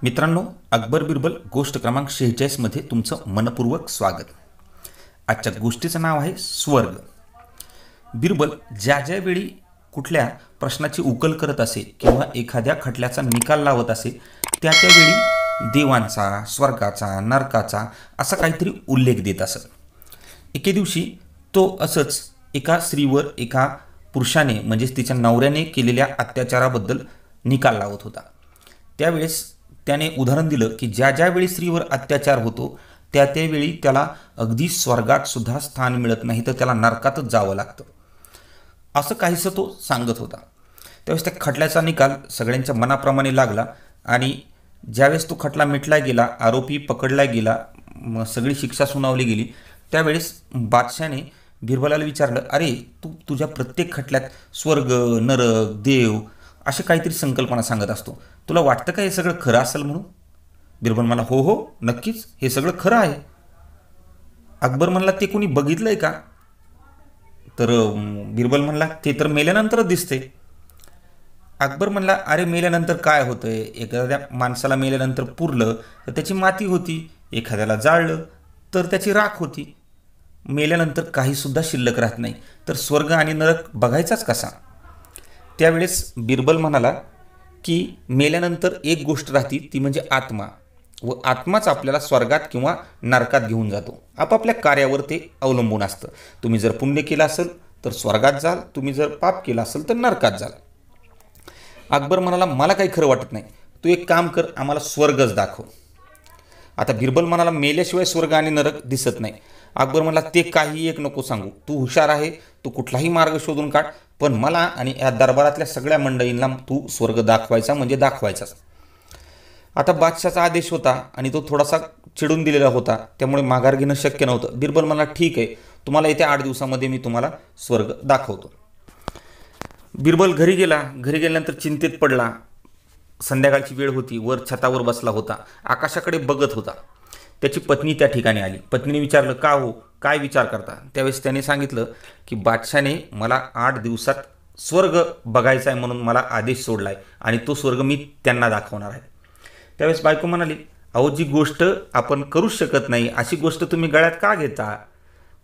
मित्रांनो, अकबर बिरबल गोष्ट क्रमांक 46 मध्ये तुमचं मनपूर्वक स्वागत। आजच्या गोष्टीचं नाव आहे स्वर्ग। बिरबल ज्या ज्या वेळी कुठल्या प्रश्नाची उकल करत असे किंवा एखाद्या खटल्याचा निकाल लावत असे त्या त्यावेळी देवांचा, स्वर्गाचा, नरकाचा असा काहीतरी उल्लेख देत असत। एके दिवशी तो असंच एका स्त्रीवर एका पुरुषाने म्हणजे तिच्या नवऱ्याने केलेल्या अत्याचाराबद्दल निकाल लावत होता। त्यावेळेस त्याने उदाहरण दिलं की ज्या ज्या वेळी स्त्रीवर अत्याचार होतो त्या त्यावेळी त्याला अगदी स्वर्गात सुद्धा स्थान मिळत नाही, तर त्याला नरकातच जावं लागतं, असं काहीसं तो सांगत होता। त्यावेळेस त्या खटल्याचा निकाल सगळ्यांच्या मनाप्रमाणे लागला आणि ज्यावेळेस तो खटला मिटला गेला, आरोपी पकडला गेला, सगळी शिक्षा सुनावली गेली, त्यावेळेस बादशाने बिरबलाला विचारलं, अरे तू तुझ्या प्रत्येक खटल्यात स्वर्ग, नरक, देव असे काहीतरी संकल्पना सांगत असतो, तुला वाटतं का हे सगळं खरं असेल म्हणून? बिरबल म्हणला, हो हो नक्कीच, हे सगळं खरं आहे। अकबर म्हणला, ते कोणी बघितलंय का? तर बिरबल म्हणला, ते तर मेल्यानंतरच दिसते। अकबर म्हणला, अरे मेल्यानंतर काय होतंय? एखाद्या माणसाला मेल्यानंतर पुरलं तर त्याची माती होती, एखाद्याला जाळलं तर त्याची राख होती, मेल्यानंतर काहीसुद्धा शिल्लक राहत नाही, तर स्वर्ग आणि नरक बघायचाच कसा? त्यावेळेस बिरबल म्हणाला की मेल्यानंतर एक गोष्ट राहते, ती म्हणजे आत्मा, व आत्माच आपल्याला स्वर्गात किंवा नरकात घेऊन जातो। आपापल्या कार्यावर ते अवलंबून असतं। तुम्ही जर पुण्य केलं असेल तर स्वर्गात जाल, तुम्ही जर पाप केलं असेल तर नरकात जाल। अकबर म्हणाला, मला काही खरं वाटत नाही, तू एक काम कर, आम्हाला स्वर्गच दाखव। आता बिरबल म्हणाला, मेल्याशिवाय स्वर्ग आणि नरक दिसत नाही। अकबर म्हणाला, ते काही एक नको सांगू, तू हुशार आहे, तू कुठलाही मार्ग शोधून काढ, पण मला आणि या दरबारातल्या सगळ्या मंडळींना तू स्वर्ग दाखवायचा म्हणजे दाखवायचाच। आता बादशाचा आदेश होता आणि तो थोडासा चिडून दिलेला होता, त्यामुळे माघार घेणं शक्य नव्हतं। बिरबल म्हणाला, ठीक आहे, तुम्हाला येत्या 8 दिवसामध्ये मी तुम्हाला स्वर्ग दाखवतो। बिरबल घरी गेला। घरी गेल्यानंतर चिंतेत पडला। संध्याकाळची वेळ होती, वर छतावर बसला होता, आकाशाकडे बघत होता। त्याची पत्नी त्या ठिकाणी आली। पत्नीने विचारलं, का हो, काय विचार करता? त्यावेळेस त्याने सांगितलं की बादशाने मला 8 दिवसात स्वर्ग बघायचा आहे म्हणून मला आदेश सोडला आहे आणि तो स्वर्ग मी त्यांना दाखवणार आहे। त्यावेळेस बायको म्हणाली, अहो, जी गोष्ट आपण करूच शकत नाही अशी गोष्ट तुम्ही गळ्यात का घेता?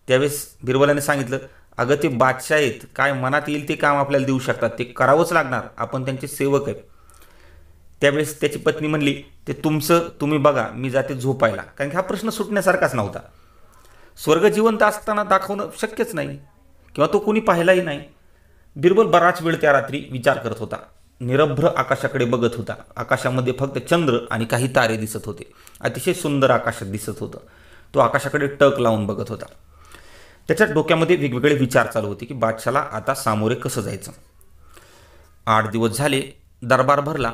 त्यावेळेस बिरबलाने सांगितलं, अगं ते बादशाह आहेत, काय मनात येईल ते काम आपल्याला देऊ शकतात, ते करावंच लागणार, आपण त्यांचे सेवक आहेत। त्यावेळेस त्याची पत्नी म्हणली, ते तुमचं तुम्ही बघा, मी जाते झोपायला, कारण की हा प्रश्न सुटण्यासारखाच नव्हता। स्वर्ग जिवंत असताना दाखवणं शक्यच नाही किंवा तो कोणी पाहिलाही नाही। बिरबल बराच वेळ त्या रात्री विचार करत होता, निरभ्र आकाशाकडे बघत होता। आकाशामध्ये फक्त चंद्र आणि काही तारे दिसत होते, अतिशय सुंदर आकाशात दिसत होतं। तो आकाशाकडे टक लावून बघत होता। त्याच्या डोक्यामध्ये वेगवेगळे विचार चालू होते की बादशाला आता सामोरे कसं जायचं। 8 दिवस झाले, दरबार भरला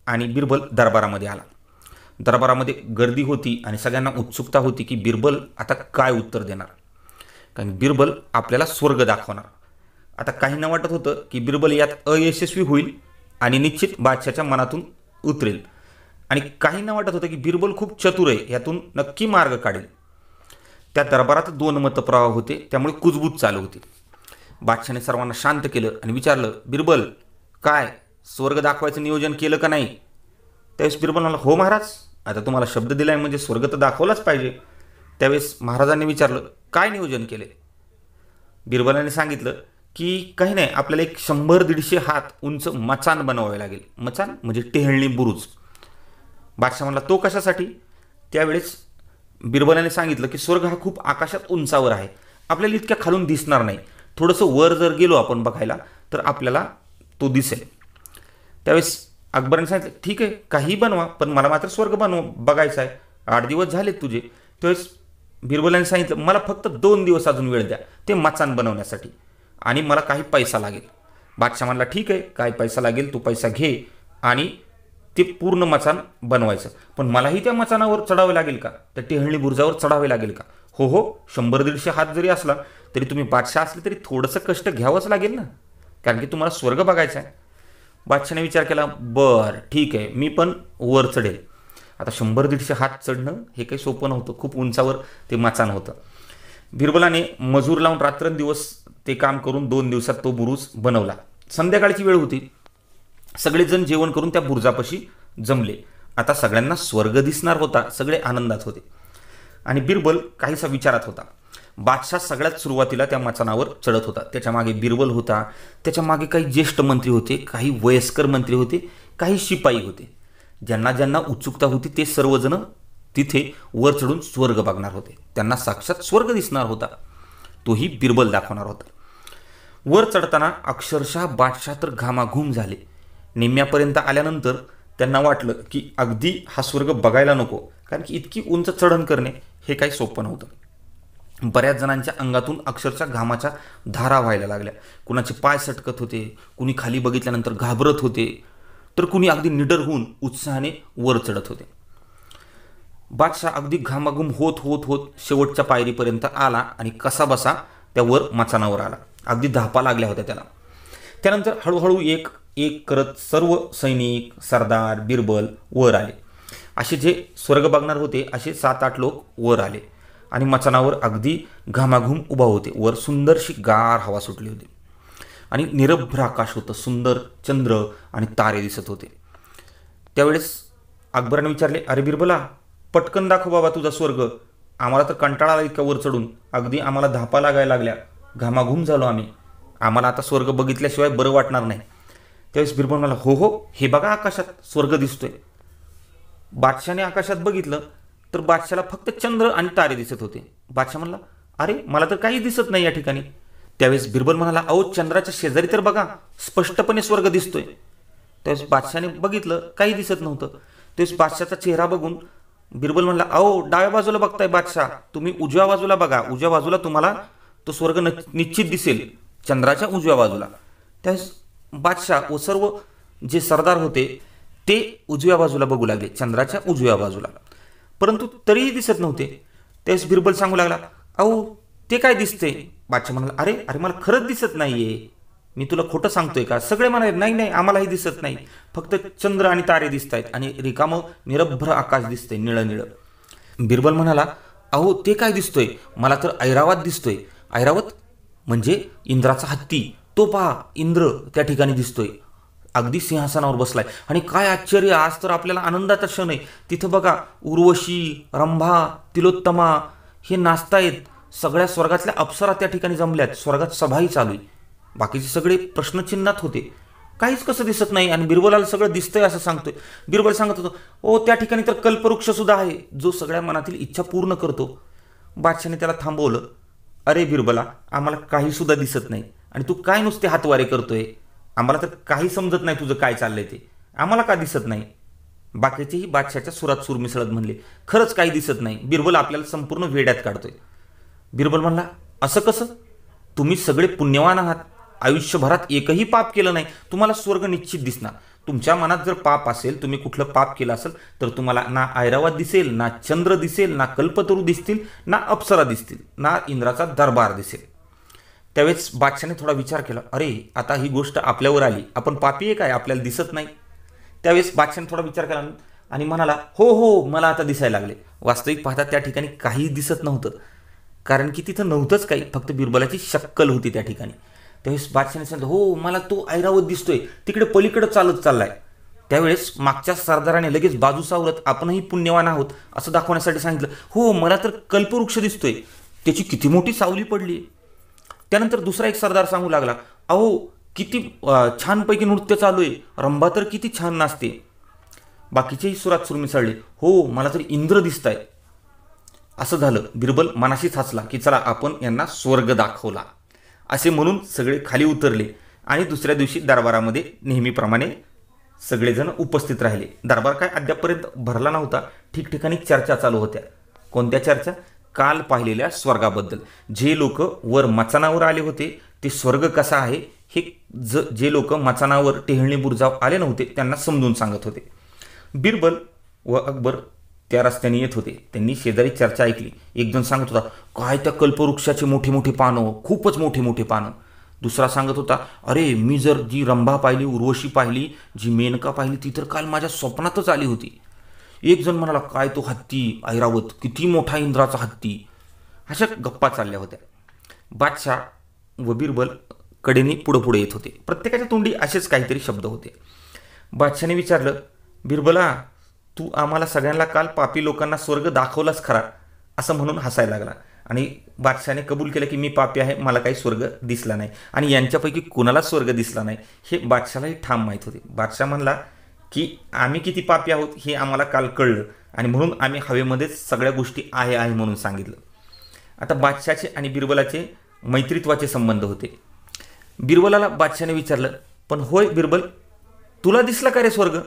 आणि बिरबल दरबारामध्ये आला। दरबारामध्ये गर्दी होती आणि सगळ्यांना उत्सुकता होती की बिरबल आता काय उत्तर देणार, कारण बिरबल आपल्याला स्वर्ग दाखवणार। आता काहींना वाटत होतं की बिरबल यात अयशस्वी होईल आणि निश्चित बादशाच्या मनातून उतरेल, आणि काहींना वाटत होतं की बिरबल खूप चतुर आहे, यातून नक्की मार्ग काढेल। त्या दरबारात 2 मतप्रवाह होते, त्यामुळे कुजबूज चालू होती। बादशाने सर्वांना शांत केलं आणि विचारलं, बिरबल काय स्वर्ग दाखवायचं नियोजन केलं का नाही? त्यावेळेस बिरबल म्हणाला, हो महाराज, आता तुम्हाला शब्द दिलाय म्हणजे स्वर्ग तर दाखवलाच पाहिजे। त्यावेळेस महाराजांनी विचारलं, काय नियोजन केले? बिरबलाने सांगितलं की काही नाही, आपल्याला एक 100-150 हात उंच मचान बनवावे लागेल। मचान म्हणजे टेहळणी बुरुज। बादशाह म्हणला, तो कशासाठी? त्यावेळेस बिरबलाने सांगितलं की स्वर्ग हा खूप आकाशात उंचावर आहे, आपल्याला इतक्या खालून दिसणार नाही, थोडंसं वर जर गेलो आपण बघायला तर आपल्याला तो दिसेल। त्यावेळेस अकबराने सांगितलं, ठीक आहे, काही बनवा, पण मला मात्र स्वर्ग बघायचा आहे, 8 दिवस झालेत तुझे। त्यावेळेस बिरबलाने सांगितलं, मला फक्त 2 दिवस अजून वेळ द्या ते मचान बनवण्यासाठी, आणि मला काही पैसा लागेल। बादशाह म्हणला, ठीक आहे, काय पैसा लागेल तू पैसा घे आणि ते पूर्ण मचान बनवायचं, पण मलाही त्या मचानावर चढावे लागेल का? त्या टेहळणी बुरुजावर चढावे लागेल का? हो हो, 100-150 हात जरी असला तरी तुम्ही बादशाह असले तरी थोडंसं कष्ट घ्यावंच लागेल ना, कारण की तुम्हाला स्वर्ग बघायचा आहे। बादशाने विचार केला, बरं ठीक आहे, मी पण वर चढेल। आता 100-150 हात चढणं हे काही सोपं नव्हतं, खूप उंचावर ते मचान होतं। बिरबलाने मजूर लावून रात्रंदिवस ते काम करून 2 दिवसात तो बुरुज बनवला। संध्याकाळची वेळ होती, सगळेजण जेवण करून त्या बुरुजापाशी जमले। आता सगळ्यांना स्वर्ग दिसणार होता. सगळे आनंदात होते आणि बिरबल काहीसा विचारात होता. बादशाह सगळ्यात सुरुवातीला त्या मचानावर चढत होता. त्याच्या मागे बिरबल होता, त्याच्या मागे काही ज्येष्ठ मंत्री होते, काही वयस्कर मंत्री होते, काही शिपाई होते. ज्यांना ज्यांना उत्सुकता होती ते सर्वजण तिथे वर चढून स्वर्ग बघणार होते. त्यांना साक्षात स्वर्ग दिसणार होता. तोही बिरबल दाखवणार होता. वर चढताना अक्षरशः बादशाह तर घामाघूम झाले. निम्म्यापर्यंत आल्यानंतर त्यांना वाटलं की अगदी हा स्वर्ग बघायला नको, कारण की इतकी उंच चढण करणे हे काही सोपं नव्हतं. बऱ्याच जणांच्या अंगातून अक्षरशः घामाच्या धारा व्हायला लागल्या. कुणाचे पाय सटकत होते, कुणी खाली बघितल्यानंतर घाबरत होते, तर कुणी अगदी निडर होऊन उत्साहाने वर चढत होते. बादशाह अगदी घामाघूम होत होत होत शेवटच्या पायरीपर्यंत आला आणि कसाबसा त्या वर मचानावर आला. अगदी धापा लागल्या होत्या त्याला. त्यानंतर हळूहळू एक एक करत सर्व सैनिक, सरदार, बिरबल वर आले. असे जे स्वर्ग बघणार होते असे 7-8 लोक वर आले आणि मचानावर अगदी घामाघूम उभा होते. वर सुंदरशी गार हवा सुटली होती आणि निरभ्र आकाश होतं. सुंदर चंद्र आणि तारे दिसत होते. त्यावेळेस अकबराने विचारले, अरे बिरबला, पटकन दाखव बाबा तुझा स्वर्ग. आम्हाला तर कंटाळा आला इतका वर चढून. अगदी आम्हाला धापा लागायला लागल्या, घामाघूम झालो आम्ही. आम्हाला आता स्वर्ग बघितल्याशिवाय बरं वाटणार नाही. त्यावेळेस बिरबल म्हणाला, हो हो, हे बघा आकाशात स्वर्ग दिसतोय. बादशाने आकाशात बघितलं तर बादशाला फक्त चंद्र आणि तारे दिसत होते. बादशाह म्हणला, अरे मला तर काही दिसत नाही या ठिकाणी. त्यावेळेस बिरबल म्हणाला, अहो चंद्राच्या शेजारी तर बघा, स्पष्टपणे स्वर्ग दिसतोय. त्यावेळेस बादशाने बघितलं, काही दिसत नव्हतं. त्यावेळेस बादशाचा चेहरा बघून बिरबल म्हणला, अहो डाव्या बाजूला बघताय बादशाह, तुम्ही उजव्या बाजूला बघा. उजव्या बाजूला तुम्हाला तो स्वर्ग निश्चित दिसेल, चंद्राच्या उजव्या बाजूला. त्यावेळेस बादशाह व सर्व जे सरदार होते ते उजव्या बाजूला बघू लागले, चंद्राच्या उजव्या बाजूला. परंतु तरीही दिसत नव्हते. त्यावेळेस बिरबल सांगू लागला, अहो ते काय दिसते. बादशाह म्हणाला, अरे अरे मला खरंच दिसत नाहीये, मी तुला खोटं सांगतोय का. सगळे म्हणाले, नाही नाही आम्हालाही दिसत नाही, फक्त चंद्र आणि तारे दिसत आहेत आणि रिकामं निरभ्र आकाश दिसतंय, निळं निळं. बिरबल म्हणाला, अहो ते काय दिसतोय, मला तर ऐरावत दिसतोय. ऐरावत म्हणजे इंद्राचा हत्ती. तो पहा, इंद्र त्या ठिकाणी दिसतोय, अगदी सिंहासनावर बसलाय. आणि काय आश्चर्य, आज तर आपल्याला आनंदाचा क्षण आहे. तिथं बघा उर्वशी, रंभा, तिलोत्तमा हे नाचतायत. सगळ्या स्वर्गातल्या अप्सरा त्या ठिकाणी जमल्यात. स्वर्गात सभाही चालू आहे. बाकीचे सगळे प्रश्नचिन्हात होते, काहीच कसं दिसत नाही. आणि बिरबलाला सगळं दिसतंय असं सांगतोय. बिरबल सांगत होतो, ओ त्या ठिकाणी तर कल्पवृक्ष सुद्धा आहे, जो सगळ्या मनातील इच्छा पूर्ण करतो. बादशाने त्याला थांबवलं, अरे बिरबला, आम्हाला काही सुद्धा दिसत नाही आणि तू काय नुसते हातवारे करतोय. आम्हाला तर काही समजत नाही तुझं काय चाललंय ते, आम्हाला का दिसत नाही. बाकीचेही बादशाच्या सुरात सूर मिसळत म्हणले, खरंच काही दिसत नाही. बिरबल आपल्याला संपूर्ण वेड्यात काढतोय. बिरबल म्हणला, असं कसं, तुम्ही सगळे पुण्यवान आहात, आयुष्यभरात एकही पाप केलं नाही, तुम्हाला स्वर्ग निश्चित दिसणार. तुमच्या मनात जर पाप असेल, तुम्ही कुठलं पाप केलं असेल तर तुम्हाला ना ऐरावत दिसेल, ना चंद्र दिसेल, ना कल्पतरू दिसतील, ना अप्सरा दिसतील, ना इंद्राचा दरबार दिसेल. त्यावेळेस बादशाने थोडा विचार केला, अरे आता ही गोष्ट आपल्यावर आली, आपण पापी आहे काय, आपल्याला दिसत नाही. त्यावेळेस बादशाने थोडा विचार केला आणि म्हणाला, हो हो मला आता दिसायला लागले. वास्तविक पाहता त्या ठिकाणी काही दिसत नव्हतं, कारण की तिथं नव्हतंच काही, फक्त बिरबलाची शक्कल होती त्या ठिकाणी. त्यावेळेस बादशाने सांगितलं, हो मला तो ऐरावत दिसतोय, तिकडे पलीकडे चालत चाललाय. त्यावेळेस मागच्या सरदाराने लगेच बाजू सावरत आपणही पुण्यवान आहोत असं दाखवण्यासाठी सांगितलं, हो मला तर कल्पवृक्ष दिसतोय, त्याची किती मोठी सावली पडली. त्यानंतर दुसरा एक सरदार सांगू लागला, अहो किती छानपैकी नृत्य चालू आहे, रंभा तर किती छान नाचते. बाकीचेही सुरात सूर मिसळले, हो मला तर इंद्र दिसताय. असं झालं. बिरबल मनाशीच हसला की चला आपण यांना स्वर्ग दाखवला असे म्हणून सगळे खाली उतरले आणि दुसऱ्या दिवशी दरबारामध्ये नेहमीप्रमाणे सगळेजण उपस्थित राहिले. दरबार काय अद्यापपर्यंत भरला नव्हता. ठिकठिकाणी चर्चा चालू होत्या. कोणत्या चर्चा? काल पाहिलेल्या स्वर्गाबद्दल. जे लोक वर मचानावर आले होते ते स्वर्ग कसा आहे हे जे लोक मचानावर टेहळणी बुरुजावर आले नव्हते त्यांना समजून सांगत होते. बिरबल व अकबर त्या रस्त्याने येत होते. त्यांनी शेजारी चर्चा ऐकली. एक जण सांगत होता, काय त्या कल्पवृक्षाचे मोठे मोठे पानं, खूपच मोठे मोठे पानं. दुसरा सांगत होता, अरे मी जर जी रंभा पाहिली, उर्वशी पाहिली, जी मेनका पाहिली ती तर काल माझ्या स्वप्नातच आली होती. एक जण म्हणाला, काय तो हत्ती ऐरावत, किती मोठा इंद्राचा हत्ती. अशा गप्पा चालल्या होत्या. बादशाह व बिरबल कडेने पुढे पुढे येत होते. प्रत्येकाच्या तोंडी असेच काहीतरी शब्द होते. बादशाने विचारलं, बिरबला तू आम्हाला सगळ्यांना काल पापी लोकांना स्वर्ग दाखवलाच खरा, असं म्हणून हसायला लागला. आणि बादशाने कबूल केलं की मी पापी आहे, मला काही स्वर्ग दिसला नाही. आणि यांच्यापैकी कुणालाच स्वर्ग दिसला नाही हे बादशालाही ठाम माहीत होते. बादशाह म्हणला की आम्ही किती पापी आहोत हे आम्हाला काल कळलं आणि म्हणून आम्ही हवेमध्येच सगळ्या गोष्टी आहे आहे म्हणून सांगितलं. आता बादशाहचे आणि बिरबलाचे मैत्रित्वाचे संबंध होते. बिरबलाला बादशाने विचारलं, पण होय बिरबल, तुला दिसला का रे स्वर्ग?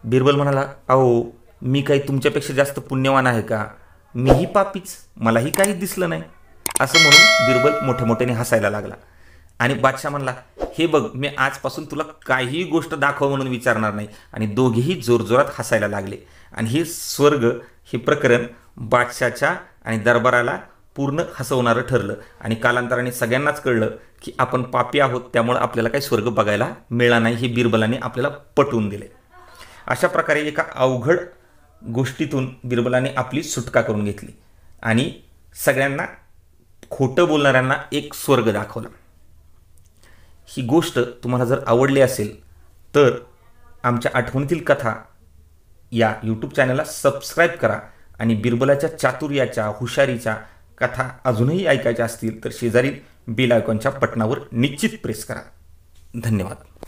बिरबल म्हणाला, अहो मी काही तुमच्यापेक्षा जास्त पुण्यवान आहे का? मीही पापीच, मलाही काहीच दिसलं नाही. असं म्हणून बिरबल मोठ्या मोठ्याने हसायला लागला. आणि बादशाह म्हणला, हे बघ, मी आजपासून तुला काहीही गोष्ट दाखव म्हणून विचारणार नाही. आणि दोघेही जोरजोरात हसायला लागले. आणि हे स्वर्ग हे प्रकरण बादशाहच्या आणि दरबाराला पूर्ण हसवणारं ठरलं. आणि कालांतराने सगळ्यांनाच कळलं की आपण पापी आहोत, त्यामुळं आपल्याला काही स्वर्ग बघायला मिळाला नाही हे बिरबलाने आपल्याला पटवून दिले. अशा प्रकारे एका अवघड गोष्टीतून बिरबलाने आपली सुटका करून घेतली आणि सगळ्यांना, खोटं बोलणाऱ्यांना एक स्वर्ग दाखवला. ही गोष्ट तुम्हाला जर आवडली असेल तर आमच्या आठवणीतील कथा या यूट्यूब चॅनलला सबस्क्राईब करा. आणि बिरबलाच्या चातुर्याच्या, हुशारीच्या कथा अजूनही ऐकायच्या असतील तर शेजारील बेल आयकॉनच्या बटनावर निश्चित प्रेस करा. धन्यवाद.